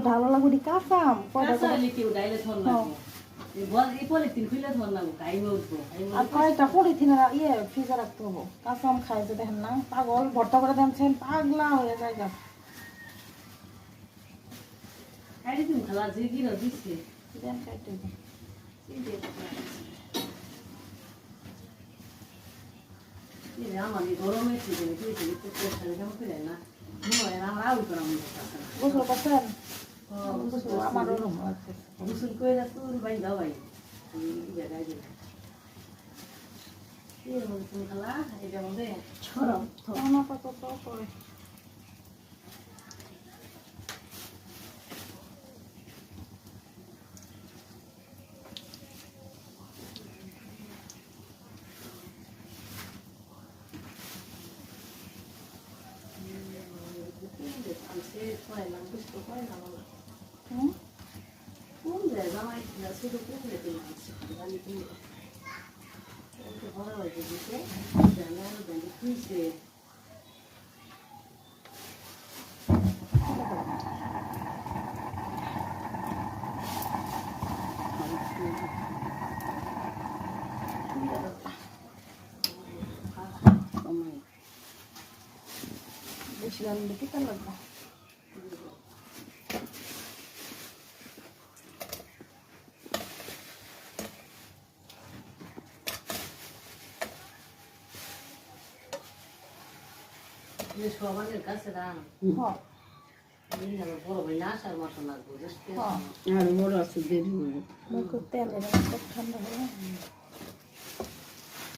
ঢালা লাগুড়ি কাঁচাম কয়টা কাঁচা হলে কেউ ডাইলে ধর লাগবো এই পলিথিন খুলে ধর লাগবো টাইমে উঠবো আর কয়েকটা পলিথিনে ফ্রিজে রাখতে হবো কাঁচাম খাই যে দেখেন না পাগল ভর্তা করে দেনছেন পাগলা হয়ে যায় গা খাইলে তুমি খালা যে গিরো দিচ্ছে দেন খাইতে হবে। আমার গরমে কেমন করে না আমার আউল করা মনে গোসল করছেন আমারও রুম আছে গোসল করে তোর ভাই দাও ভাই জায়গায় তুমি খালা এটা মধ্যে ছড়াও না কত করে বেশি রান্না দিতে লাগবে সবানের কাছে রান বড় ভাই না আসার মতো লাগবে আর বড় আছে দেরি তেল ঠান্ডা হবে